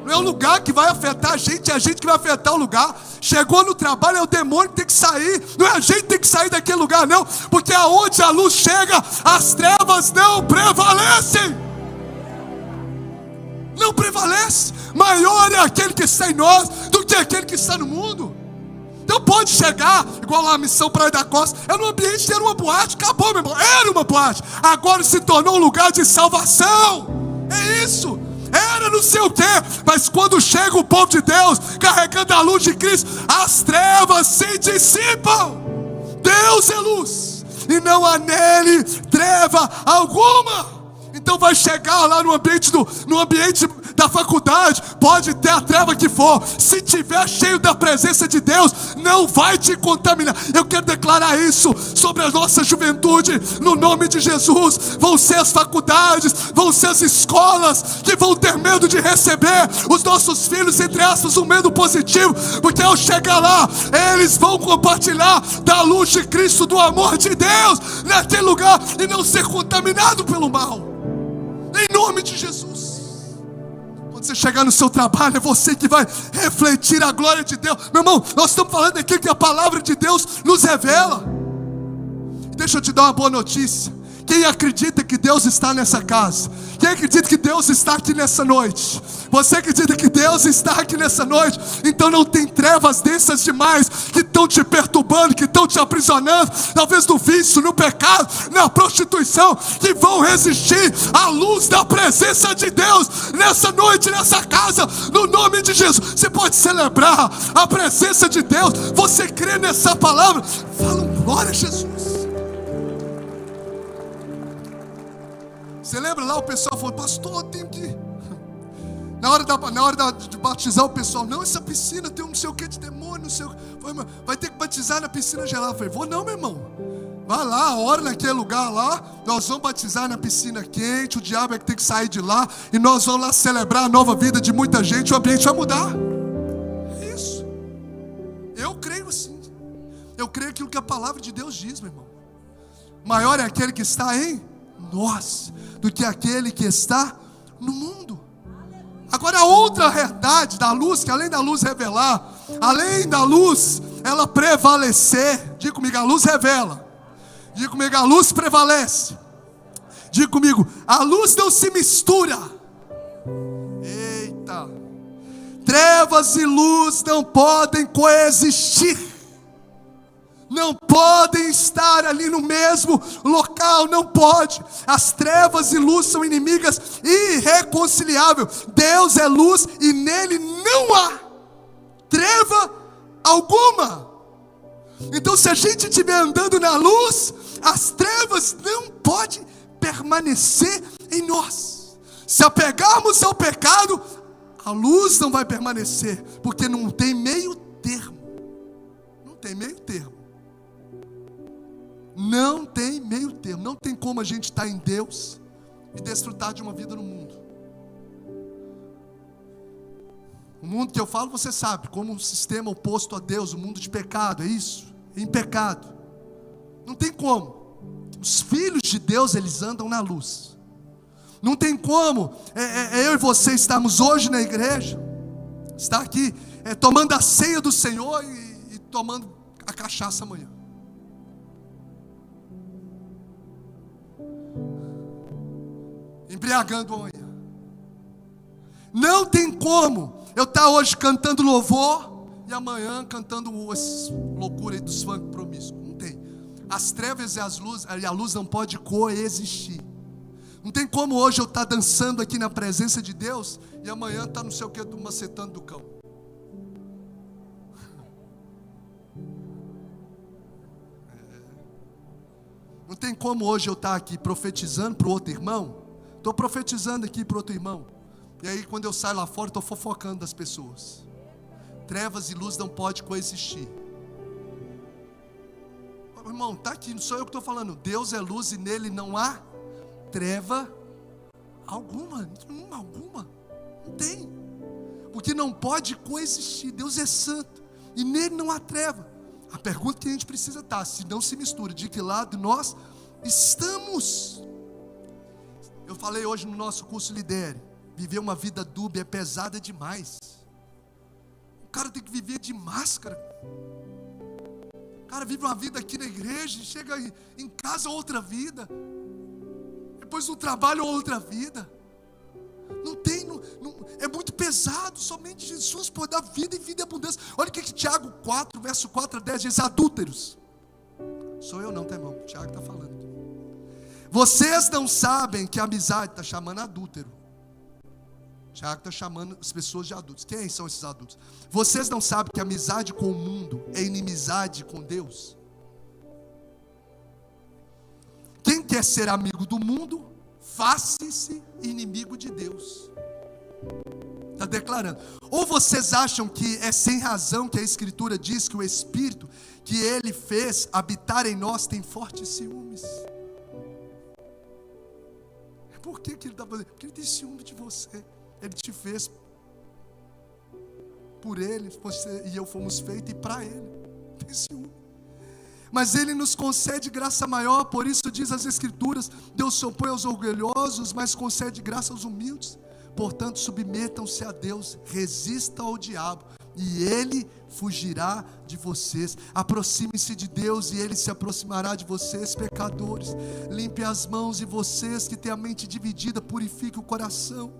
Não é o lugar que vai afetar a gente, é a gente que vai afetar o lugar. Chegou no trabalho, é o demônio que tem que sair. Não é a gente que tem que sair daquele lugar, não. Porque aonde a luz chega, as trevas não prevalecem. Não prevalece. Maior é aquele que está em nós do que aquele que está no mundo. Então pode chegar, igual lá a missão Praia da Costa, era um ambiente, era uma boate, acabou, meu irmão. Era uma boate, agora se tornou um lugar de salvação. É isso. Era não sei o que, mas quando chega o povo de Deus carregando a luz de Cristo, as trevas se dissipam. Deus é luz e não há nele treva alguma. Então vai chegar lá no ambiente da faculdade, pode ter a treva que for, se tiver cheio da presença de Deus, não vai te contaminar. Eu quero declarar isso sobre a nossa juventude, no nome de Jesus. Vão ser as faculdades, vão ser as escolas que vão ter medo de receber os nossos filhos, entre aspas, um medo positivo, porque ao chegar lá, eles vão compartilhar da luz de Cristo, do amor de Deus naquele lugar, e não ser contaminado pelo mal. Em nome de Jesus. Quando você chegar no seu trabalho, é você que vai refletir a glória de Deus. Meu irmão, nós estamos falando aqui que a palavra de Deus nos revela. Deixa eu te dar uma boa notícia. Quem acredita que Deus está nessa casa? Quem acredita que Deus está aqui nessa noite? Você acredita que Deus está aqui nessa noite? Então não tem trevas densas demais que estão te perturbando, que estão te aprisionando, talvez no vício, no pecado, na prostituição, que vão resistir à luz da presença de Deus nessa noite, nessa casa, no nome de Jesus. Você pode celebrar a presença de Deus. Você crê nessa palavra? Fala um glória a Jesus. Você lembra lá o pessoal falou, pastor, eu tenho que... Na hora de batizar o pessoal, não, essa piscina tem um não sei o que de demônio, não sei o que. Vai ter que batizar na piscina gelada. Eu falei, vou não, meu irmão. Vai lá, ora naquele lugar lá, nós vamos batizar na piscina quente, o diabo é que tem que sair de lá, e nós vamos lá celebrar a nova vida de muita gente, o ambiente vai mudar. É isso. Eu creio assim. Eu creio aquilo que a palavra de Deus diz, meu irmão. Maior é aquele que está em nós do que aquele que está no mundo. Agora a outra verdade da luz, que além da luz revelar, além da luz ela prevalecer, diga comigo, a luz revela, diga comigo, a luz prevalece, diga comigo, a luz não se mistura. Eita, trevas e luz não podem coexistir, não podem estar ali no mesmo local, não pode. As trevas e luz são inimigas irreconciliáveis. Deus é luz e nele não há treva alguma. Então se a gente estiver andando na luz, as trevas não podem permanecer em nós. Se apegarmos ao pecado, a luz não vai permanecer, porque não tem meio termo. Não tem meio termo. Não tem meio termo. Não tem como a gente estar em Deus e desfrutar de uma vida no mundo. O mundo que eu falo, você sabe, como um sistema oposto a Deus, o mundo de pecado, é isso? Em pecado. Não tem como. Os filhos de Deus, eles andam na luz. Não tem como eu e você estarmos hoje na igreja, estar aqui tomando a ceia do Senhor e tomando a cachaça amanhã. Embriagando amanhã. Não tem como eu estar hoje cantando louvor e amanhã cantando essa loucura aí dos funk promíscuos. Não tem. As trevas e a luz não pode coexistir. Não tem como hoje eu estar dançando aqui na presença de Deus e amanhã estar não sei o que, macetando do cão. Não tem como hoje eu estar aqui profetizando para o outro irmão. Estou profetizando aqui para o outro irmão. E aí quando eu saio lá fora, estou fofocando das pessoas. Trevas e luz não podem coexistir. Irmão, está aqui, não sou eu que estou falando. Deus é luz e nele não há treva alguma. Alguma. Não tem. porque não pode coexistir. Deus é santo e nele não há treva. A pergunta que a gente precisa estar, se não se mistura, de que lado nós estamos? Eu falei hoje no nosso curso Lidere, viver uma vida dúbia é pesada demais. O cara tem que viver de máscara. O cara vive uma vida aqui na igreja, chega em casa outra vida, depois no trabalho outra vida. É muito pesado. Somente Jesus pode dar vida e vida em abundância. Olha o que Tiago 4, verso 4 a 10 diz: adúlteros. Sou eu não, tá, irmão? O Tiago está falando aqui. Vocês não sabem que a amizade, está chamando adúltero. Tiago está chamando as pessoas de adultos. Quem são esses adultos? Vocês não sabem que a amizade com o mundo é inimizade com Deus? Quem quer ser amigo do mundo, faça-se inimigo de Deus. Está declarando. Ou vocês acham que é sem razão que a Escritura diz que o Espírito que Ele fez habitar em nós tem fortes ciúmes? Por que Ele está fazendo? Porque Ele tem ciúme de você. Ele te fez por Ele, você e eu fomos feitos e para Ele. Tem ciúme. Mas Ele nos concede graça maior. Por isso diz as Escrituras: Deus se opõe aos orgulhosos, mas concede graça aos humildes. Portanto, submetam-se a Deus, resistam ao diabo, e ele fugirá de vocês. Aproximem-se de Deus, e ele se aproximará de vocês, pecadores. Limpem as mãos, e vocês que têm a mente dividida, purifiquem o coração.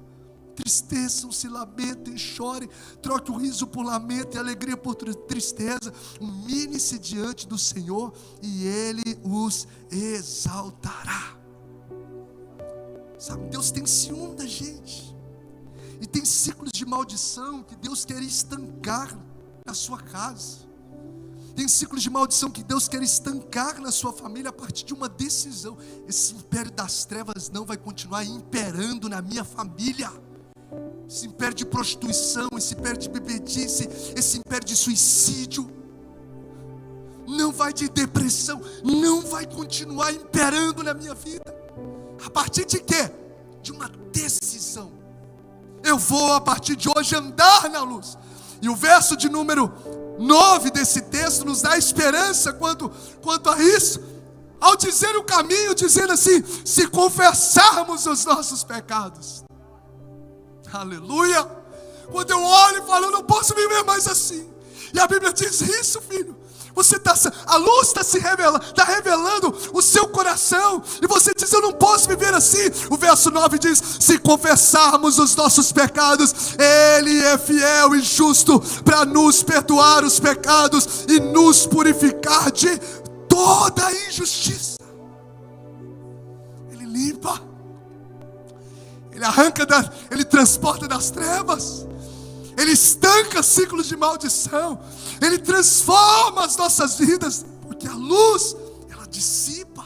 Tristeçam-se, lamentem, chorem, troque o riso por lamento e a alegria por tristeza. Humilhem-se diante do Senhor e Ele os exaltará. Sabe, Deus tem ciúme da gente. E tem ciclos de maldição que Deus quer estancar na sua casa. Tem ciclos de maldição que Deus quer estancar na sua família a partir de uma decisão. Esse império das trevas não vai continuar imperando na minha família. Esse império de prostituição, esse império de bebedice, esse império de suicídio, não vai, de depressão, não vai continuar imperando na minha vida. A partir de quê? De uma decisão. Eu vou a partir de hoje andar na luz. E o verso de número 9 desse texto nos dá esperança quanto a isso, ao dizer o caminho, dizendo assim: se confessarmos os nossos pecados. Aleluia. Quando eu olho e falo, eu não posso viver mais assim. E a Bíblia diz isso, filho. A luz está revelando o seu coração. E você diz, eu não posso viver assim. O verso 9 diz: se confessarmos os nossos pecados, Ele é fiel e justo para nos perdoar os pecados e nos purificar de toda injustiça. Ele limpa, Ele arranca, Ele transporta das trevas, Ele estanca ciclos de maldição, Ele transforma as nossas vidas, porque a luz, ela dissipa,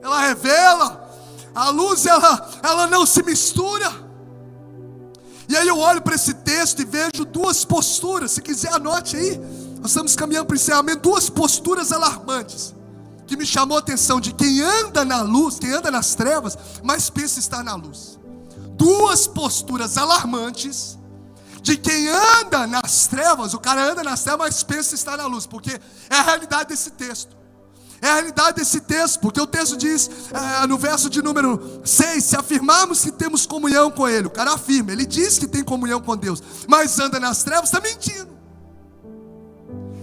ela revela, a luz, ela não se mistura. E aí eu olho para esse texto e vejo duas posturas. Se quiser anote aí, nós estamos caminhando para o encerramento. Duas posturas alarmantes, que me chamou a atenção, de quem anda na luz, quem anda nas trevas, mas pensa estar na luz. Duas posturas alarmantes de quem anda nas trevas. O cara anda nas trevas, mas pensa estar na luz, porque é a realidade desse texto. É a realidade desse texto, porque o texto diz, no verso de número 6, se afirmarmos que temos comunhão com Ele. O cara afirma, ele diz que tem comunhão com Deus, mas anda nas trevas, está mentindo.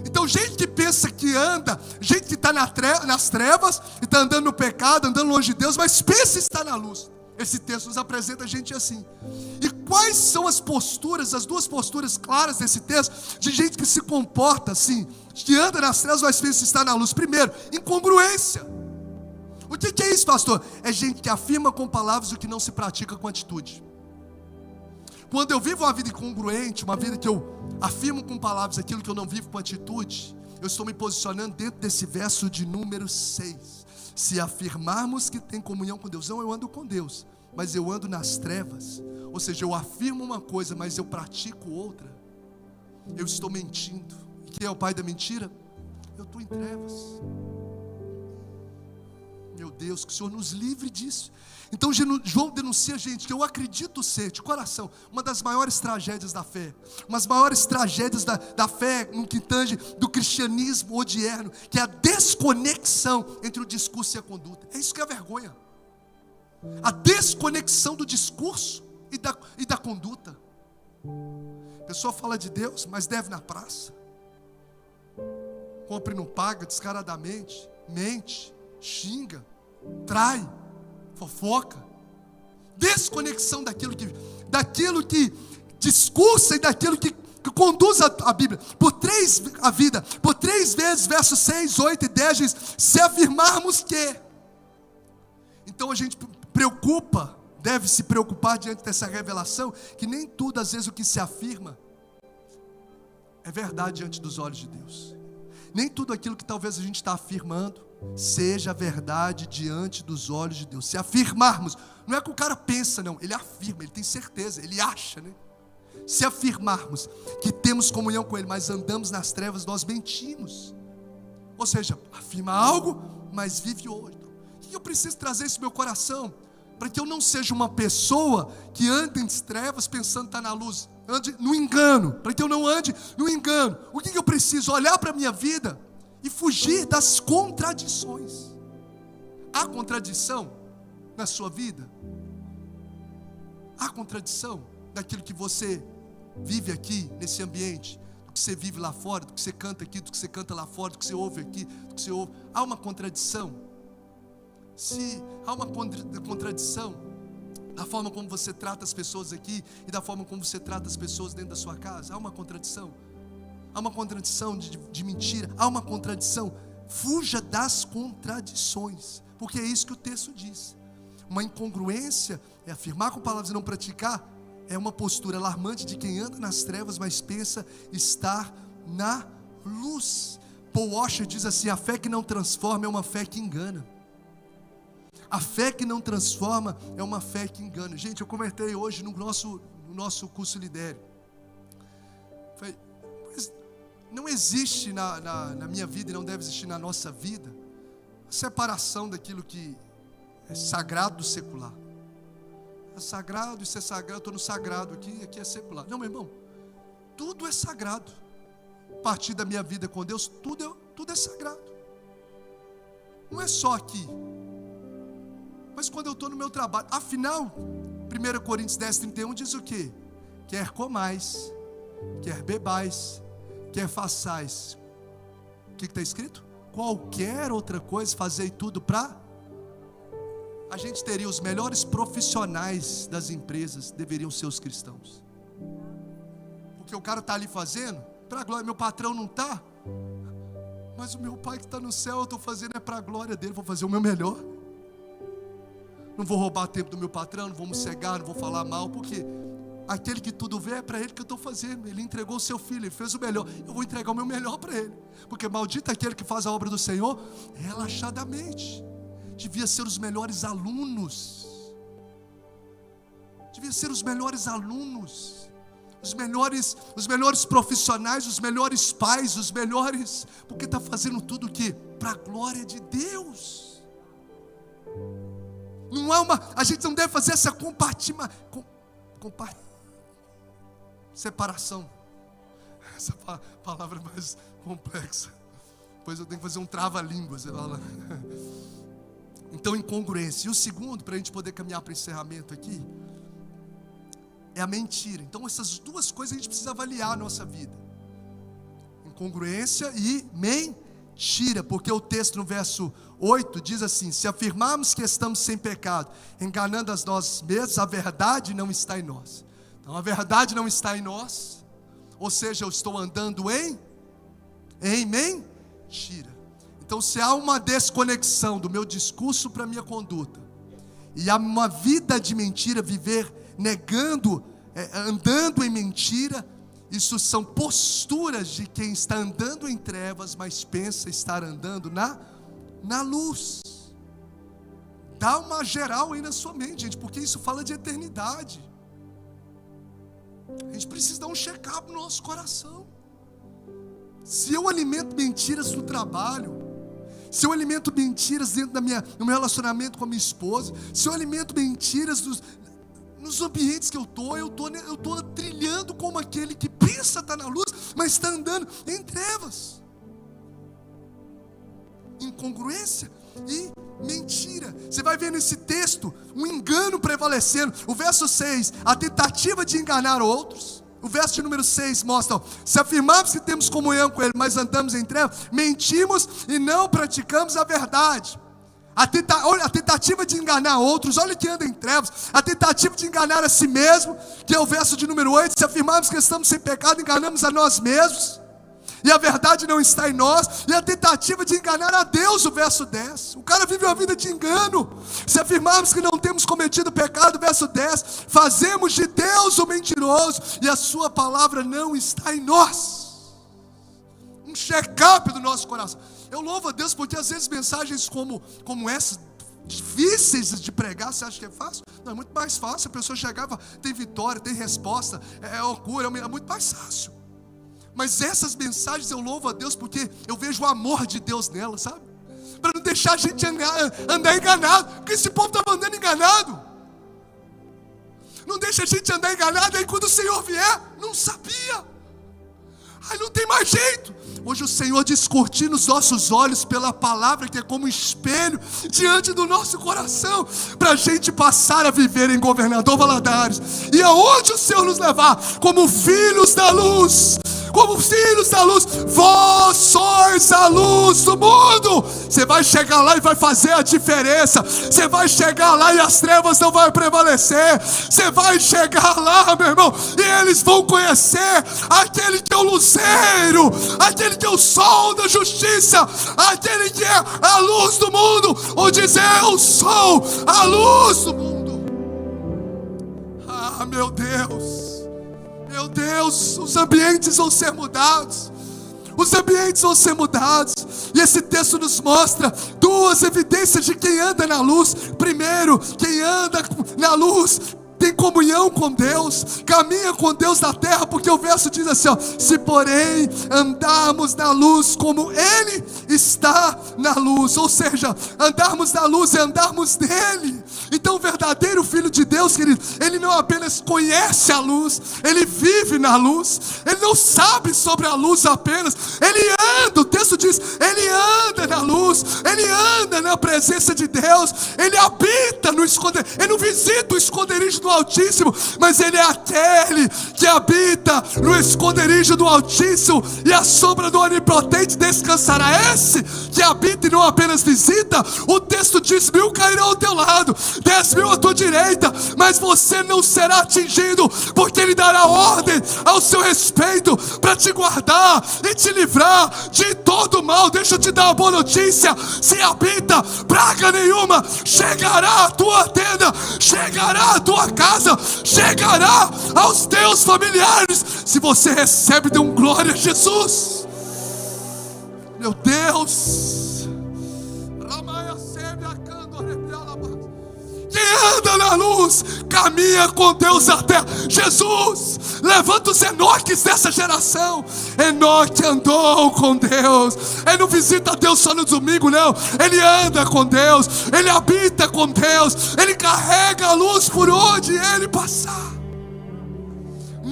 Então gente que pensa que anda, gente que está nas trevas, e está andando no pecado, andando longe de Deus, mas pensa estar na luz. Esse texto nos apresenta gente assim. E quais são as posturas, as duas posturas claras desse texto, de gente que se comporta assim, que anda nas trevas, mas pensa estar na luz? Primeiro, incongruência. O que é isso, pastor? É gente que afirma com palavras o que não se pratica com atitude. Quando eu vivo uma vida incongruente, uma vida que eu afirmo com palavras aquilo que eu não vivo com atitude, eu estou me posicionando dentro desse verso de número 6. Se afirmarmos que tem comunhão com Deus, não, eu ando com Deus, mas eu ando nas trevas, ou seja, eu afirmo uma coisa, mas eu pratico outra, eu estou mentindo. E quem é o pai da mentira? Eu estou em trevas. Meu Deus, que o Senhor nos livre disso. Então João denuncia, gente, que eu acredito ser, de coração, uma das maiores tragédias da fé, uma das maiores tragédias da fé no que tange do cristianismo odierno, que é a desconexão entre o discurso e a conduta. É isso que é a vergonha. A desconexão do discurso e da conduta. A pessoa fala de Deus, mas deve na praça. Compra e não paga descaradamente, mente, xinga, trai, fofoca. Desconexão daquilo que discursa e daquilo que conduz a Bíblia. Por 3 vezes, versos 6, 8 e 10 diz: se afirmarmos que. Então a gente deve se preocupar diante dessa revelação, que nem tudo, às vezes, o que se afirma é verdade diante dos olhos de Deus. Nem tudo aquilo que talvez a gente está afirmando seja verdade diante dos olhos de Deus. Se afirmarmos, não é que o cara pensa, não, ele afirma, ele tem certeza, ele acha, né? Se afirmarmos que temos comunhão com Ele, mas andamos nas trevas, nós mentimos. Ou seja, afirma algo, mas vive outro. O que eu preciso trazer isso no meu coração? Para que eu não seja uma pessoa que anda em trevas pensando que está na luz, ande no engano, para que eu não ande no engano. O que eu preciso? Olhar para a minha vida e fugir das contradições. Há contradição na sua vida? Há contradição daquilo que você vive aqui, nesse ambiente, do que você vive lá fora, do que você canta aqui, do que você canta lá fora, do que você ouve aqui, do que você ouve. Há uma contradição? Se há uma contradição da forma como você trata as pessoas aqui e da forma como você trata as pessoas dentro da sua casa, há uma contradição. Há uma contradição de mentira, há uma contradição. Fuja das contradições, porque é isso que o texto diz. Uma incongruência é afirmar com palavras e não praticar, é uma postura alarmante de quem anda nas trevas, mas pensa estar na luz. Paul Washer diz assim: a fé que não transforma é uma fé que engana. A fé que não transforma é uma fé que engana. Gente, eu comentei hoje no nosso curso Lidere. Não existe na minha vida e não deve existir na nossa vida a separação daquilo que é sagrado do secular. É sagrado, isso é sagrado, eu estou no sagrado aqui é secular. Não, meu irmão, tudo é sagrado. A partir da minha vida com Deus, tudo é sagrado. Não é só aqui, mas quando eu estou no meu trabalho. Afinal, 1 Coríntios 10, 31 diz o quê? Quer comais, quer bebais, quer façais. O que está escrito? Qualquer outra coisa, fazei tudo para. A gente teria os melhores profissionais das empresas, deveriam ser os cristãos. Porque o cara está ali fazendo para a glória. Meu patrão não está, mas o meu pai que está no céu, eu estou fazendo é para a glória dele. Vou fazer o meu melhor. Não vou roubar tempo do meu patrão, não vou me cegar, não vou falar mal, porque aquele que tudo vê é para ele que eu estou fazendo. Ele entregou o seu filho, ele fez o melhor. Eu vou entregar o meu melhor para ele, porque maldito é aquele que faz a obra do Senhor relaxadamente. Devia ser os melhores alunos. Devia ser os melhores alunos, os melhores profissionais, os melhores pais, os melhores, porque está fazendo tudo o quê? Para a glória de Deus. Não há a gente não deve fazer essa separação. Essa palavra é mais complexa. Depois eu tenho que fazer um trava-línguas. Então, incongruência. E o segundo, para a gente poder caminhar para o encerramento aqui, é a mentira. Então, essas duas coisas a gente precisa avaliar a nossa vida: incongruência e mentira. Porque o texto no verso 8 diz assim: se afirmarmos que estamos sem pecado, enganando a nós mesmos, a verdade não está em nós. Então, a verdade não está em nós, ou seja, eu estou andando em mentira. Então, se há uma desconexão do meu discurso para a minha conduta, e há uma vida de mentira, viver negando, andando em mentira, isso são posturas de quem está andando em trevas, mas pensa estar andando na luz. Dá uma geral aí na sua mente, gente, porque isso fala de eternidade. A gente precisa dar um check-up no nosso coração. Se eu alimento mentiras no trabalho, se eu alimento mentiras dentro do meu relacionamento com a minha esposa, se eu alimento mentiras nos ambientes que eu estou trilhando como aquele que pensa estar na luz, mas está andando em trevas. Incongruência e mentira. Você vai ver nesse texto um engano prevalecendo. O verso 6, a tentativa de enganar outros. O verso de número 6 mostra: se afirmamos que temos comunhão com Ele, mas andamos em trevas, mentimos e não praticamos a verdade. Olha, a tentativa de enganar outros, olha que anda em trevas. A tentativa de enganar a si mesmo, que é o verso de número 8, se afirmarmos que estamos sem pecado, enganamos a nós mesmos, e a verdade não está em nós. E a tentativa de enganar a Deus, o verso 10. O cara vive uma vida de engano. Se afirmarmos que não temos cometido pecado, verso 10, fazemos de Deus o mentiroso, e a sua palavra não está em nós. Um check-up do nosso coração. Eu louvo a Deus porque às vezes mensagens como essas, difíceis de pregar, você acha que é fácil? Não, é muito mais fácil. A pessoa chegava, tem vitória, tem resposta, é cura, é muito mais fácil. Mas essas mensagens eu louvo a Deus porque eu vejo o amor de Deus nelas, sabe? Para não deixar a gente andar enganado, porque esse povo estava andando enganado. Não deixa a gente andar enganado, aí quando o Senhor vier, não sabia. Aí não tem mais jeito. Hoje o Senhor descortina os nossos olhos pela palavra, que é como um espelho diante do nosso coração, para a gente passar a viver em Governador Valadares. E aonde o Senhor nos levar, como filhos da luz, como filhos da luz, vós sois a luz do mundo. Você vai chegar lá e vai fazer a diferença. Você vai chegar lá e as trevas não vão prevalecer. Você vai chegar lá, meu irmão, e eles vão conhecer aquele que é o luzeiro, aquele que é o sol da justiça, aquele que é a luz do mundo, ou diz: eu sou a luz do mundo. Ah, meu Deus, os ambientes vão ser mudados. Os ambientes vão ser mudados. E esse texto nos mostra duas evidências de quem anda na luz. Primeiro, quem anda na luz tem comunhão com Deus, caminha com Deus na terra, porque o verso diz assim, ó: se porém andarmos na luz como Ele está na luz. Ou seja, andarmos na luz é andarmos nele. Então o verdadeiro filho de Deus, querido, ele não apenas conhece a luz, ele vive na luz. Ele não sabe sobre a luz apenas, ele anda, o texto diz, ele anda na luz, ele anda na presença de Deus, ele habita no esconderijo, ele não visita o esconderijo do Altíssimo, mas ele é aquele que habita no esconderijo do Altíssimo, e a sombra do Onipotente descansará. Esse que habita e não apenas visita. O texto diz: 1000 cairão ao teu lado, 10.000 à tua direita, mas você não será atingido, porque ele dará ordem ao seu respeito para te guardar e te livrar de todo mal. Deixa eu te dar uma boa notícia: se habita, praga nenhuma chegará à tua tenda, chegará à tua casa, chegará aos teus familiares. Se você recebe, dê um glória a Jesus. Meu Deus, quem anda na luz caminha com Deus até Jesus. Levanta os Enoques dessa geração. Enoque andou com Deus. Ele não visita Deus só no domingo, não. Ele anda com Deus, ele habita com Deus, ele carrega a luz por onde ele passar.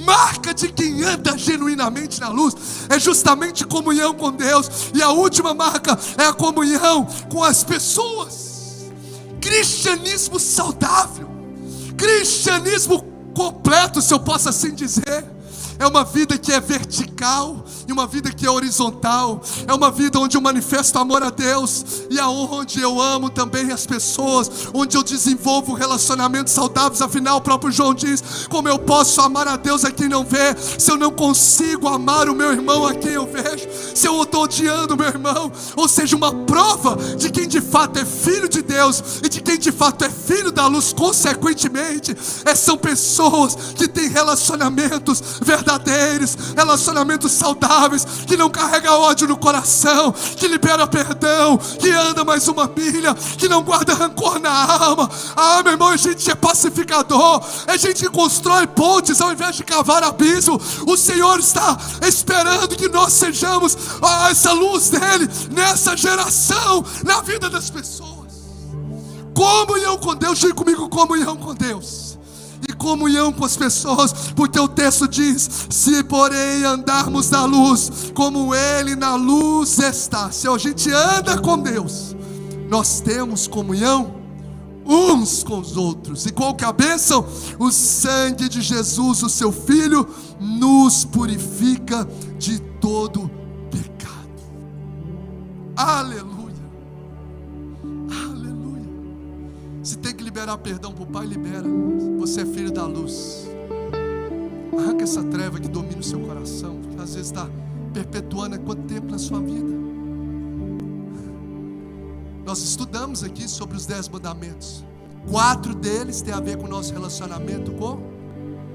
Marca de quem anda genuinamente na luz é justamente comunhão com Deus. E a última marca é a comunhão com as pessoas. Cristianismo saudável, cristianismo completo, se eu posso assim dizer, é uma vida que é vertical e uma vida que é horizontal. É uma vida onde eu manifesto amor a Deus e aonde eu amo também as pessoas, onde eu desenvolvo relacionamentos saudáveis. Afinal, o próprio João diz: como eu posso amar a Deus a quem não vê, se eu não consigo amar o meu irmão a quem eu vejo? Se eu estou odiando o meu irmão? Ou seja, uma prova de quem de fato é filho de Deus e de quem de fato é filho da luz, consequentemente, são pessoas que têm relacionamentos verdadeiros verdadeiros, relacionamentos saudáveis, que não carrega ódio no coração, que libera perdão, que anda mais uma milha, que não guarda rancor na alma. Meu irmão, a gente é pacificador, a gente constrói pontes ao invés de cavar abismo. O Senhor está esperando que nós sejamos essa luz dele nessa geração, na vida das pessoas. Comunhão com Deus, diga comigo, comunhão com Deus e comunhão com as pessoas, porque o texto diz: se porém andarmos na luz, como Ele na luz está. Se a gente anda com Deus, nós temos comunhão uns com os outros. E qual que é a bênção? O sangue de Jesus, o seu Filho, nos purifica de todo pecado. Aleluia. Se tem que liberar perdão para o Pai, libera. Você é filho da luz. Arranca essa treva que domina o seu coração, que às vezes está perpetuando há quanto tempo na sua vida. Nós estudamos aqui sobre os 10 mandamentos. 4 deles têm a ver com o nosso relacionamento com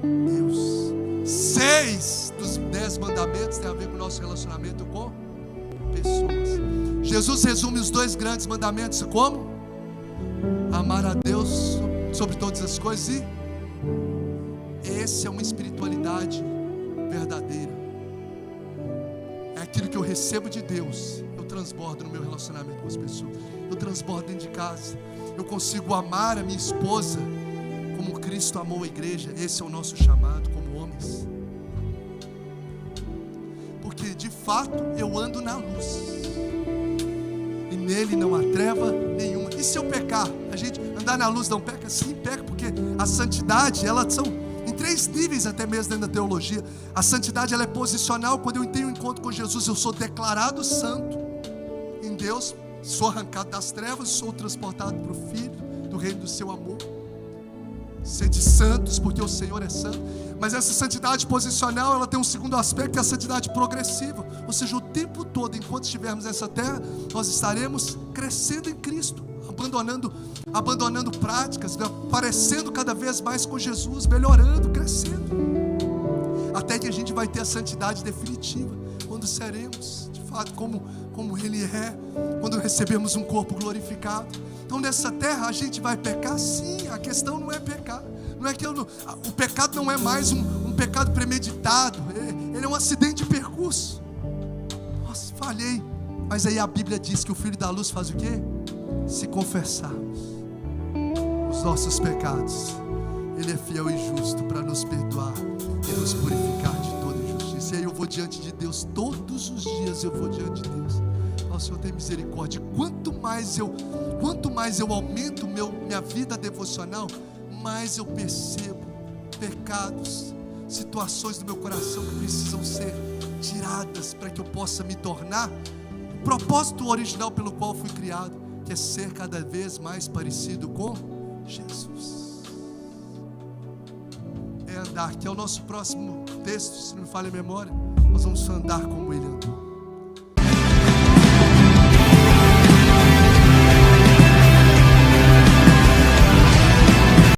Deus. 6 dos 10 mandamentos têm a ver com o nosso relacionamento com pessoas. Jesus resume os 2 grandes mandamentos como? Amar a Deus sobre todas as coisas, e essa é uma espiritualidade verdadeira. É aquilo que eu recebo de Deus, eu transbordo no meu relacionamento com as pessoas, eu transbordo dentro de casa. Eu consigo amar a minha esposa como Cristo amou a igreja. Esse é o nosso chamado como homens, porque de fato eu ando na luz e nele não há treva nenhuma. E se eu pecar? A gente andar na luz não peca? Sim, peca, porque a santidade, elas são em 3 níveis até mesmo dentro da teologia. A santidade, ela é posicional. Quando eu tenho um encontro com Jesus, eu sou declarado santo em Deus, sou arrancado das trevas, sou transportado para o Filho do reino do seu amor. Sede santos, porque o Senhor é santo. Mas essa santidade posicional, ela tem um segundo aspecto, que é a santidade progressiva. Ou seja, o tempo todo, enquanto estivermos nessa terra, nós estaremos crescendo em Cristo, abandonando práticas, parecendo cada vez mais com Jesus, melhorando, crescendo, até que a gente vai ter a santidade definitiva, quando seremos de fato como Ele é, quando recebemos um corpo glorificado. Então nessa terra a gente vai pecar? Sim. A questão não é pecar, não é que o pecado não é mais um pecado premeditado, ele é um acidente de percurso. Nossa, falhei. Mas aí a Bíblia diz que o Filho da Luz faz o quê? Se confessarmos os nossos pecados, Ele é fiel e justo para nos perdoar e nos purificar de toda injustiça. E aí eu vou diante de Deus, todos os dias eu vou diante de Deus. Ó Senhor, tem misericórdia. Quanto mais eu aumento minha vida devocional, mais eu percebo pecados, situações do meu coração que precisam ser tiradas para que eu possa me tornar o propósito original pelo qual fui criado, que é ser cada vez mais parecido com Jesus. É andar, que é o nosso próximo texto, se não me falha a memória. Nós vamos andar como Ele